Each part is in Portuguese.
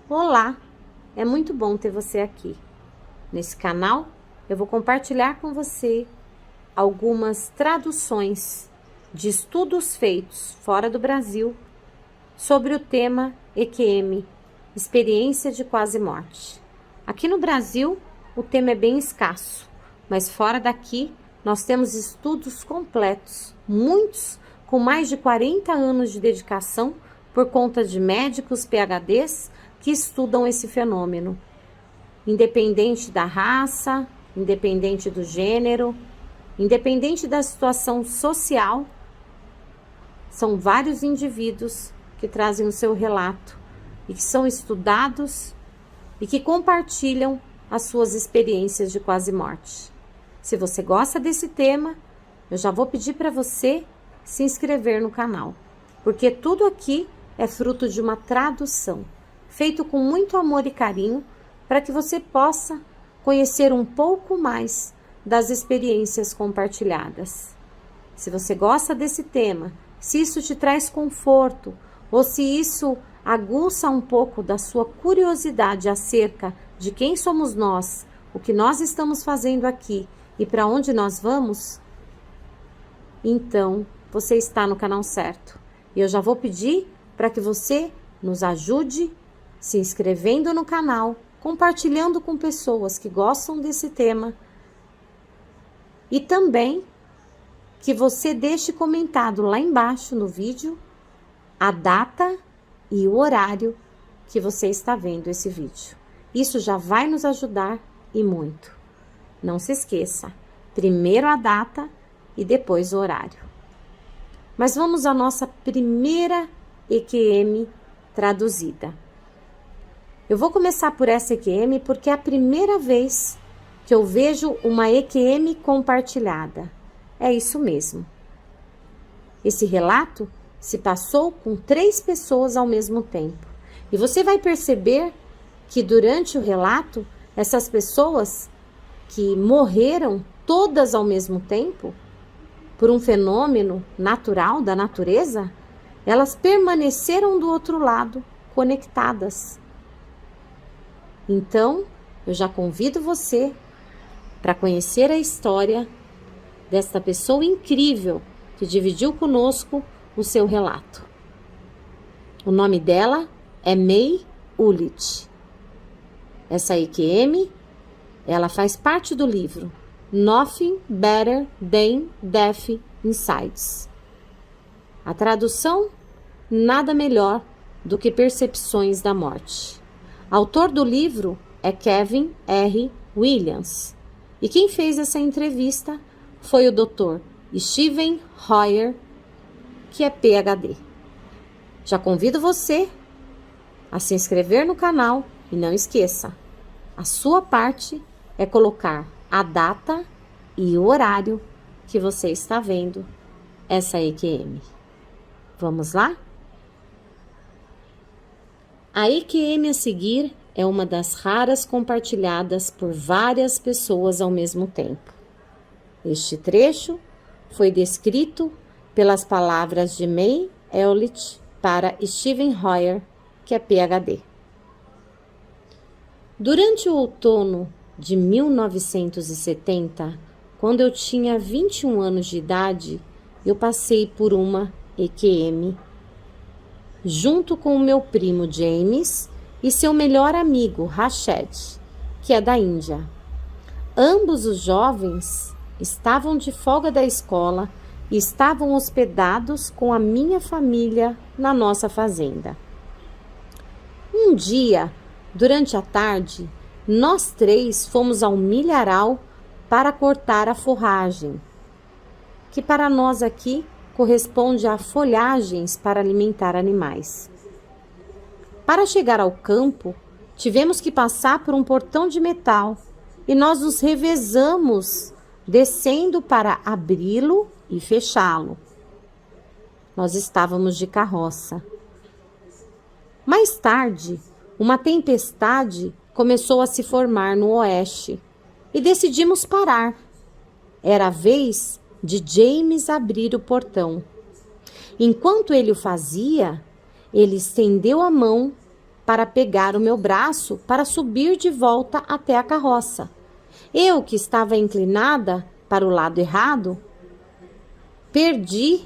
Olá, é muito bom ter você aqui. Nesse canal, eu vou compartilhar com você algumas traduções de estudos feitos fora do Brasil sobre o tema EQM, experiência de quase morte. Aqui no Brasil, o tema é bem escasso, mas fora daqui nós temos estudos completos, muitos com mais de 40 anos de dedicação por conta de médicos PhDs que estudam esse fenômeno. Independente da raça, independente do gênero, independente da situação social, são vários indivíduos que trazem o seu relato e que são estudados e que compartilham as suas experiências de quase morte. Se você gosta desse tema, eu já vou pedir para você se inscrever no canal, porque tudo aqui é fruto de uma tradução, feito com muito amor e carinho, para que você possa conhecer um pouco mais das experiências compartilhadas. Se você gosta desse tema, se isso te traz conforto, ou se isso aguça um pouco da sua curiosidade acerca de quem somos nós, o que nós estamos fazendo aqui e para onde nós vamos, então você está no canal certo. E eu já vou pedir para que você nos ajude se inscrevendo no canal, compartilhando com pessoas que gostam desse tema e também que você deixe comentado lá embaixo no vídeo a data e o horário que você está vendo esse vídeo. Isso já vai nos ajudar e muito. Não se esqueça, primeiro a data e depois o horário. Mas vamos à nossa primeira EQM traduzida. Eu vou começar por essa EQM porque é a primeira vez que eu vejo uma EQM compartilhada. É isso mesmo. Esse relato se passou com 3 pessoas ao mesmo tempo. E você vai perceber que durante o relato, essas pessoas que morreram todas ao mesmo tempo, por um fenômeno natural da natureza, elas permaneceram do outro lado, conectadas. Então, eu já convido você para conhecer a história desta pessoa incrível que dividiu conosco o seu relato. O nome dela é May Ulich. Essa EQM, ela faz parte do livro Nothing Better Than Death Insights. A tradução, nada melhor do que percepções da morte. Autor do livro é Kevin R. Williams. E quem fez essa entrevista foi o Dr. Stephen Hoyer, que é PhD. Já convido você a se inscrever no canal e não esqueça, a sua parte é colocar a data e o horário que você está vendo essa EQM. Vamos lá? A EQM a seguir é uma das raras compartilhadas por várias pessoas ao mesmo tempo. Este trecho foi descrito pelas palavras de May Ulich para Stephen Hoyer, que é PhD. Durante o outono de 1970, quando eu tinha 21 anos de idade, eu passei por uma EQM junto com o meu primo James e seu melhor amigo Rached, que é da Índia. Ambos os jovens estavam de folga da escola e estavam hospedados com a minha família na nossa fazenda. Um dia, durante a tarde, nós 3 fomos ao milharal para cortar a forragem, que para nós aqui corresponde a folhagens para alimentar animais. Para chegar ao campo, tivemos que passar por um portão de metal e nós nos revezamos descendo para abri-lo e fechá-lo. Nós estávamos de carroça. Mais tarde, uma tempestade começou a se formar no oeste e decidimos parar. Era a vez de James abrir o portão. Enquanto ele o fazia, ele estendeu a mão para pegar o meu braço para subir de volta até a carroça. Eu, que estava inclinada para o lado errado, perdi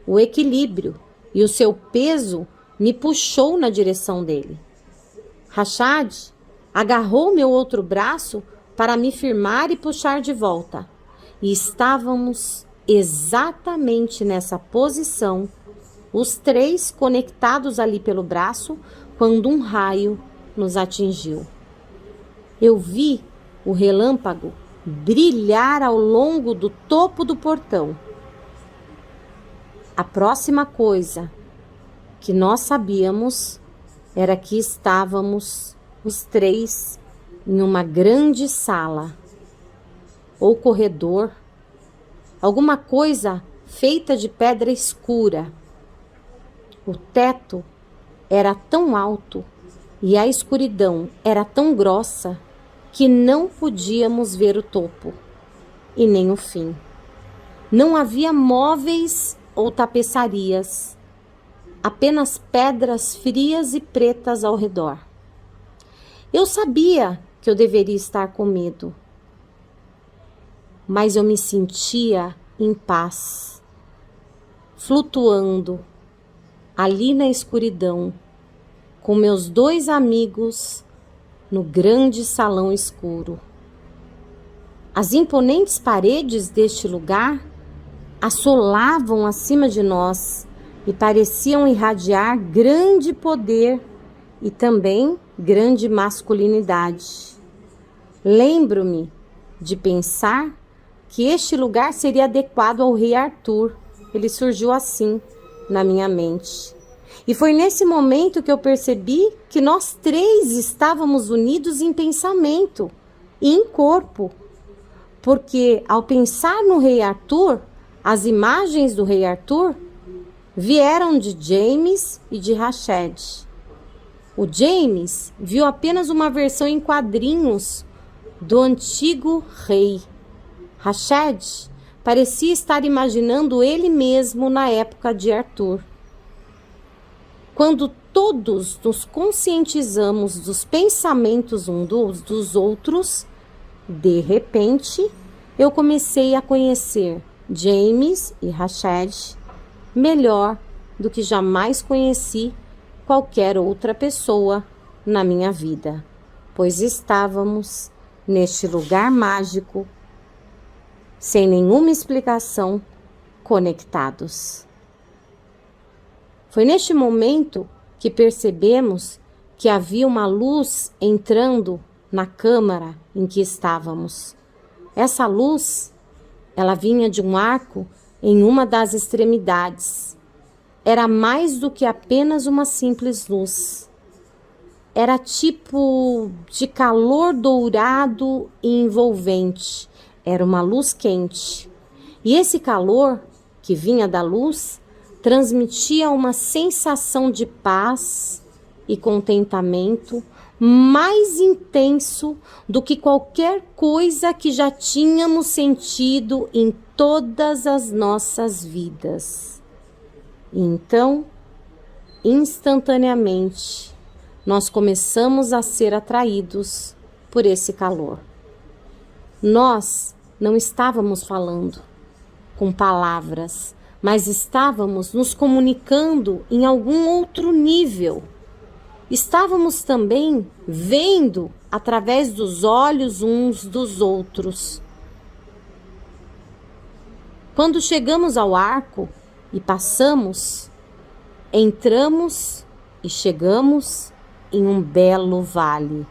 o equilíbrio e o seu peso me puxou na direção dele. Rachad agarrou meu outro braço para me firmar e puxar de volta. E estávamos exatamente nessa posição, os três conectados ali pelo braço, quando um raio nos atingiu. Eu vi o relâmpago brilhar ao longo do topo do portão. A próxima coisa que nós sabíamos era que estávamos os três em uma grande sala ou corredor, alguma coisa feita de pedra escura. O teto era tão alto e a escuridão era tão grossa que não podíamos ver o topo e nem o fim. Não havia móveis ou tapeçarias, apenas pedras frias e pretas ao redor. Eu sabia que eu deveria estar com medo, mas eu me sentia em paz, flutuando ali na escuridão, com meus dois amigos no grande salão escuro. As imponentes paredes deste lugar assolavam acima de nós e pareciam irradiar grande poder e também grande masculinidade. Lembro-me de pensar que este lugar seria adequado ao rei Arthur. Ele surgiu assim na minha mente. E foi nesse momento que eu percebi que nós três estávamos unidos em pensamento e em corpo. Porque ao pensar no rei Arthur, as imagens do rei Arthur vieram de James e de Rachad. O James viu apenas uma versão em quadrinhos do antigo rei. Rachad parecia estar imaginando ele mesmo na época de Arthur. Quando todos nos conscientizamos dos pensamentos uns dos outros, de repente, eu comecei a conhecer James e Rachad melhor do que jamais conheci qualquer outra pessoa na minha vida, pois estávamos neste lugar mágico, sem nenhuma explicação, conectados. Foi neste momento que percebemos que havia uma luz entrando na câmara em que estávamos. Essa luz, ela vinha de um arco em uma das extremidades. Era mais do que apenas uma simples luz. Era tipo de calor dourado e envolvente. Era uma luz quente. E esse calor que vinha da luz transmitia uma sensação de paz e contentamento mais intenso do que qualquer coisa que já tínhamos sentido em todas as nossas vidas. Então, instantaneamente, nós começamos a ser atraídos por esse calor. Nós não estávamos falando com palavras, mas estávamos nos comunicando em algum outro nível. Estávamos também vendo através dos olhos uns dos outros. Quando chegamos ao arco e passamos, entramos e chegamos em um belo vale.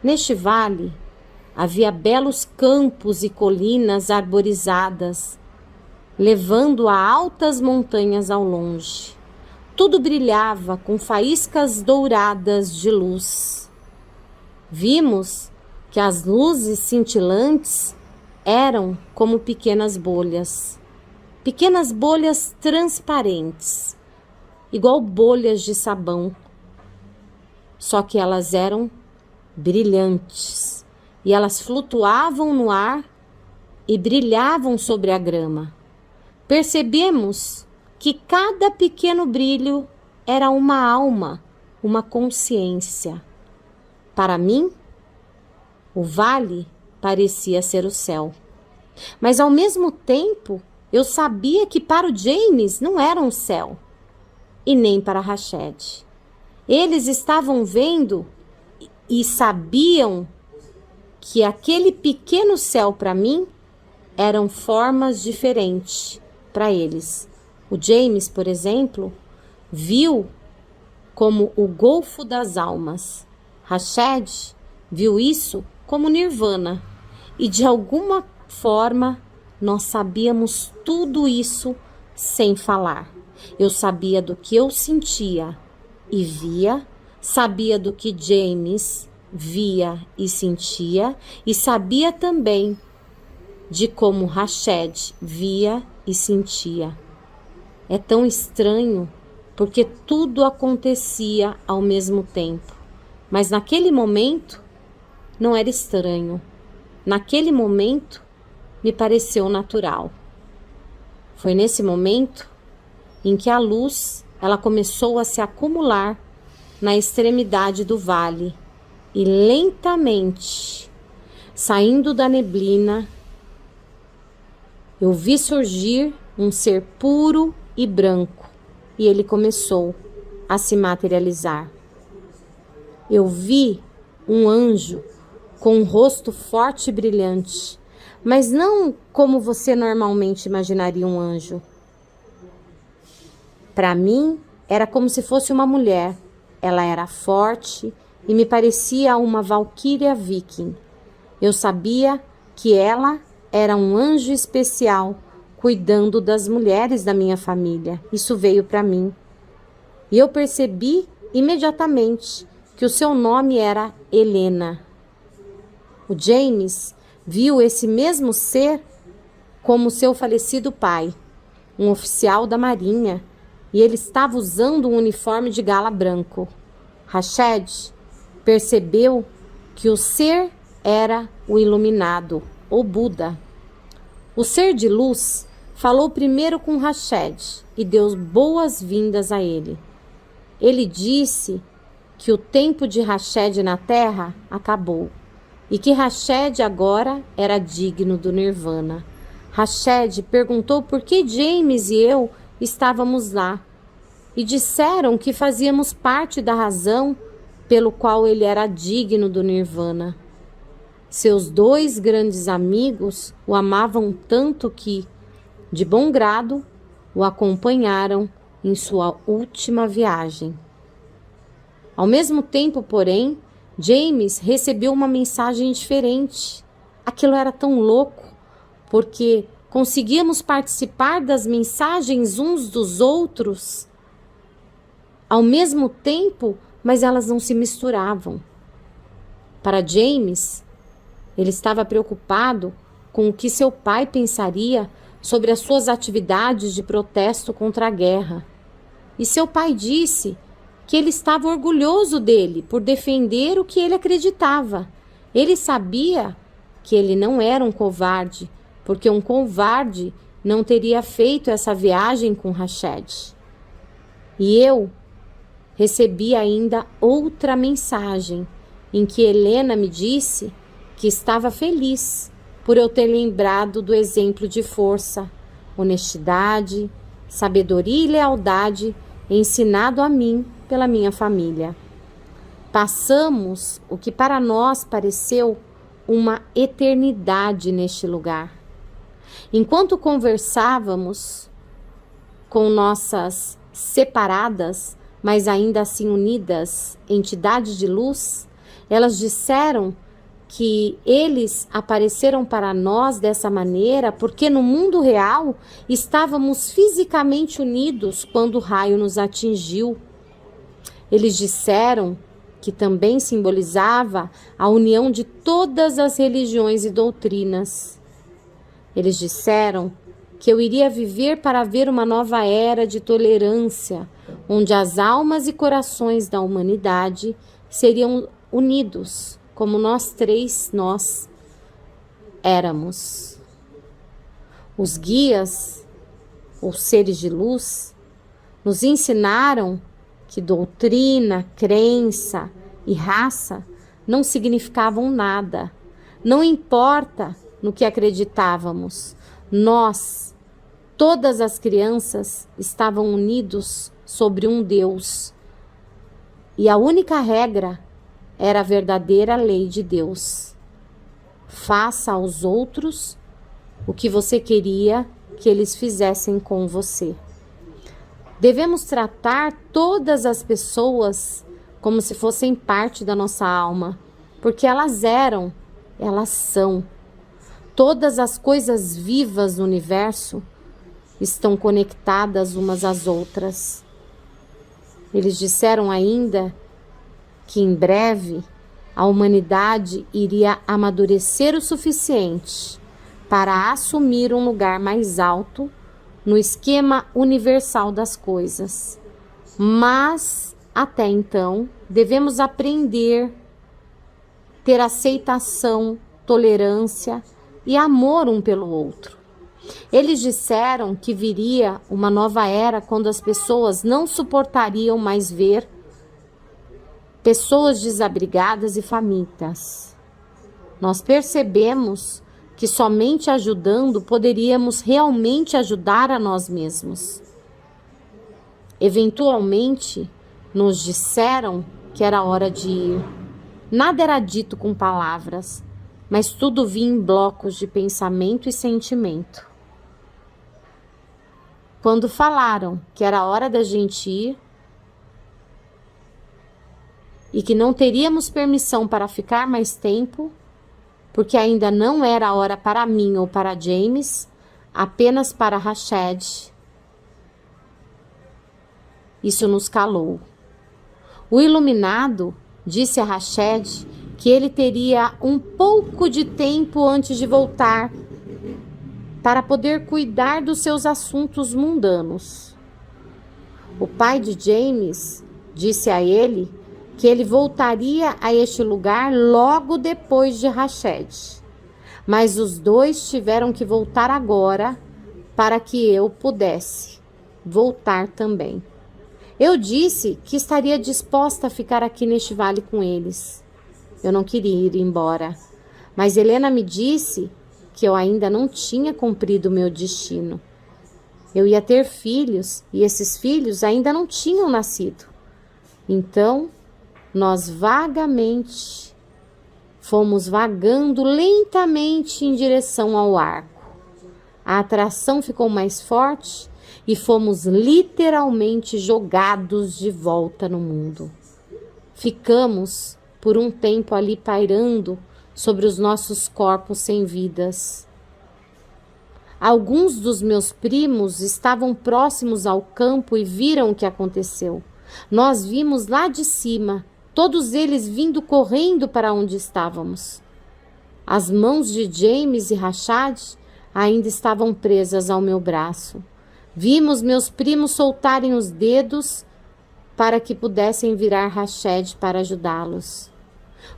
Neste vale havia belos campos e colinas arborizadas, levando a altas montanhas ao longe. Tudo brilhava com faíscas douradas de luz. Vimos que as luzes cintilantes eram como pequenas bolhas transparentes, igual bolhas de sabão. Só que elas eram brilhantes e elas flutuavam no ar e brilhavam sobre a grama. Percebemos que cada pequeno brilho era uma alma uma consciência. Para mim, o vale parecia ser o céu. Mas ao mesmo tempo, eu sabia que para o James não era um céu, e nem para Rached. Eles estavam vendo e sabiam que aquele pequeno céu para mim eram formas diferentes para eles. O James, por exemplo, viu como o Golfo das Almas. Rached viu isso como Nirvana. E de alguma forma nós sabíamos tudo isso sem falar. Eu sabia do que eu sentia e via, sabia do que James via e sentia, e sabia também de como Rached via e sentia. É tão estranho, porque tudo acontecia ao mesmo tempo. Mas naquele momento, não era estranho. Naquele momento, me pareceu natural. Foi nesse momento em que a luz, ela começou a se acumular na extremidade do vale e lentamente, saindo da neblina, eu vi surgir um ser puro e branco e ele começou a se materializar. Eu vi um anjo com um rosto forte e brilhante, mas não como você normalmente imaginaria um anjo. Para mim, era como se fosse uma mulher. Ela era forte e me parecia uma valquíria viking. Eu sabia que ela era um anjo especial, cuidando das mulheres da minha família. Isso veio para mim. E eu percebi imediatamente que o seu nome era Helena. O James viu esse mesmo ser como seu falecido pai, um oficial da marinha, e ele estava usando um uniforme de gala branco. Rached percebeu que o ser era o iluminado, o Buda. O ser de luz falou primeiro com Rached e deu boas-vindas a ele. Ele disse que o tempo de Rached na Terra acabou e que Rached agora era digno do Nirvana. Rached perguntou por que James e eu estávamos lá e disseram que fazíamos parte da razão pelo qual ele era digno do Nirvana. Seus dois grandes amigos o amavam tanto que, de bom grado, o acompanharam em sua última viagem. Ao mesmo tempo, porém, James recebeu uma mensagem diferente. Aquilo era tão louco, porque conseguíamos participar das mensagens uns dos outros ao mesmo tempo, mas elas não se misturavam. Para James, ele estava preocupado com o que seu pai pensaria sobre as suas atividades de protesto contra a guerra. E seu pai disse que ele estava orgulhoso dele por defender o que ele acreditava. Ele sabia que ele não era um covarde, porque um covarde não teria feito essa viagem com Rached. E eu recebi ainda outra mensagem, em que Helena me disse que estava feliz por eu ter lembrado do exemplo de força, honestidade, sabedoria e lealdade ensinado a mim pela minha família. Passamos o que para nós pareceu uma eternidade neste lugar. Enquanto conversávamos com nossas separadas, mas ainda assim unidas entidades de luz, elas disseram que eles apareceram para nós dessa maneira porque no mundo real estávamos fisicamente unidos quando o raio nos atingiu. Eles disseram que também simbolizava a união de todas as religiões e doutrinas. Eles disseram que eu iria viver para ver uma nova era de tolerância, onde as almas e corações da humanidade seriam unidos, como nós éramos. Os guias, ou seres de luz, nos ensinaram que doutrina, crença e raça não significavam nada. Não importa no que acreditávamos, nós, todas as crianças, estavam unidos sobre um Deus. E a única regra era a verdadeira lei de Deus. Faça aos outros o que você queria que eles fizessem com você. Devemos tratar todas as pessoas como se fossem parte da nossa alma, porque elas são. Todas as coisas vivas do universo estão conectadas umas às outras. Eles disseram ainda que em breve a humanidade iria amadurecer o suficiente para assumir um lugar mais alto no esquema universal das coisas. Mas, até então, devemos aprender, ter aceitação, tolerância e amor um pelo outro. Eles disseram que viria uma nova era quando as pessoas não suportariam mais ver pessoas desabrigadas e famintas. Nós percebemos que somente ajudando poderíamos realmente ajudar a nós mesmos. Eventualmente, nos disseram que era hora de ir. Nada era dito com palavras, mas tudo vinha em blocos de pensamento e sentimento. Quando falaram que era hora da gente ir e que não teríamos permissão para ficar mais tempo, porque ainda não era a hora para mim ou para James, apenas para Rached. Isso nos calou. O iluminado disse a Rached que ele teria um pouco de tempo antes de voltar para poder cuidar dos seus assuntos mundanos. O pai de James disse a ele que ele voltaria a este lugar logo depois de Rached. Mas os dois tiveram que voltar agora para que eu pudesse voltar também. Eu disse que estaria disposta a ficar aqui neste vale com eles. Eu não queria ir embora, mas Helena me disse que eu ainda não tinha cumprido o meu destino. Eu ia ter filhos e esses filhos ainda não tinham nascido. Então, nós fomos vagando lentamente em direção ao arco. A atração ficou mais forte e fomos literalmente jogados de volta no mundo. Ficamos por um tempo ali pairando sobre os nossos corpos sem vidas. Alguns dos meus primos estavam próximos ao campo e viram o que aconteceu. Nós vimos lá de cima, todos eles vindo correndo para onde estávamos. As mãos de James e Rached ainda estavam presas ao meu braço. Vimos meus primos soltarem os dedos para que pudessem virar Rached para ajudá-los.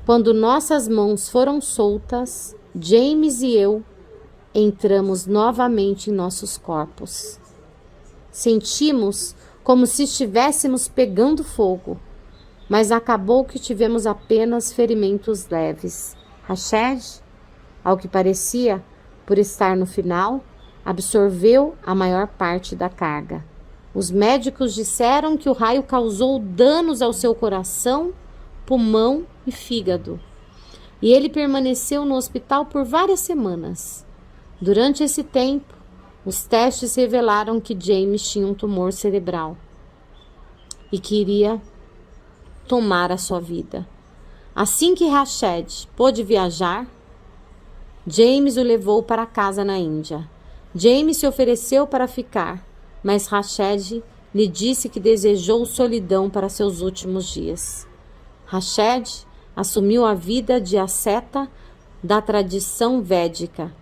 Quando nossas mãos foram soltas, James e eu entramos novamente em nossos corpos. Sentimos como se estivéssemos pegando fogo, mas acabou que tivemos apenas ferimentos leves. Rached, ao que parecia, por estar no final, absorveu a maior parte da carga. Os médicos disseram que o raio causou danos ao seu coração, pulmão e fígado. E ele permaneceu no hospital por várias semanas. Durante esse tempo, os testes revelaram que James tinha um tumor cerebral e queria tomar a sua vida. Assim que Rached pôde viajar, James o levou para casa na Índia. James se ofereceu para ficar, mas Rached lhe disse que desejou solidão para seus últimos dias. Rached assumiu a vida de asceta da tradição védica.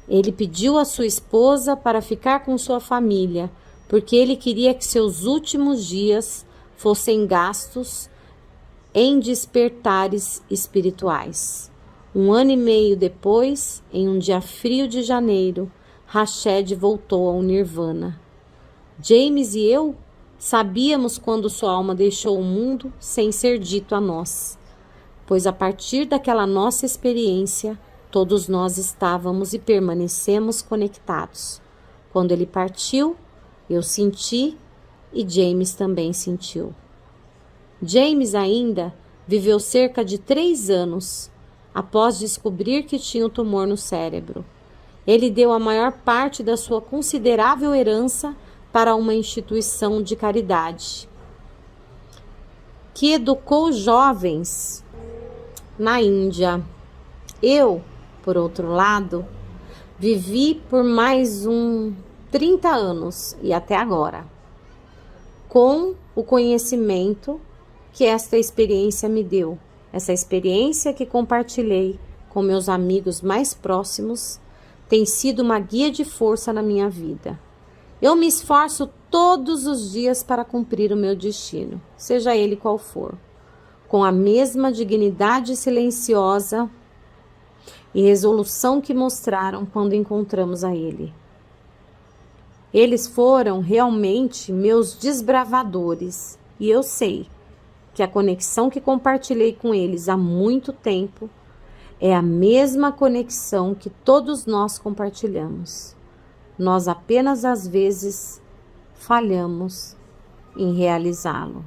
Ele pediu a sua esposa para ficar com sua família, porque ele queria que seus últimos dias fossem gastos em despertares espirituais. 1 ano e meio depois, em um dia frio de janeiro, Rached voltou ao Nirvana. James e eu Sabíamos quando sua alma deixou o mundo sem ser dito a nós, pois a partir daquela nossa experiência, todos nós estávamos e permanecemos conectados. Quando ele partiu, eu senti e James também sentiu. James ainda viveu cerca de 3 anos após descobrir que tinha um tumor no cérebro. Ele deu a maior parte da sua considerável herança para uma instituição de caridade, que educou jovens na Índia. Eu, por outro lado, vivi por mais 30 anos e até agora, com o conhecimento que esta experiência me deu, essa experiência que compartilhei com meus amigos mais próximos, tem sido uma guia de força na minha vida. Eu me esforço todos os dias para cumprir o meu destino, seja ele qual for, com a mesma dignidade silenciosa e resolução que mostraram quando encontramos a ele. Eles foram realmente meus desbravadores e eu sei que a conexão que compartilhei com eles há muito tempo é a mesma conexão que todos nós compartilhamos. Nós apenas às vezes falhamos em realizá-lo.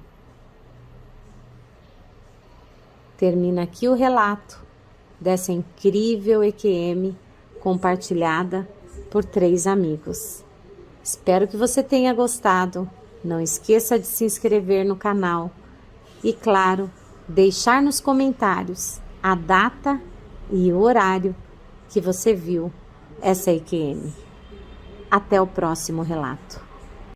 Termina aqui o relato dessa incrível EQM compartilhada por 3 amigos. Espero que você tenha gostado. Não esqueça de se inscrever no canal e, claro, deixar nos comentários a data e o horário que você viu essa EQM. Até o próximo relato.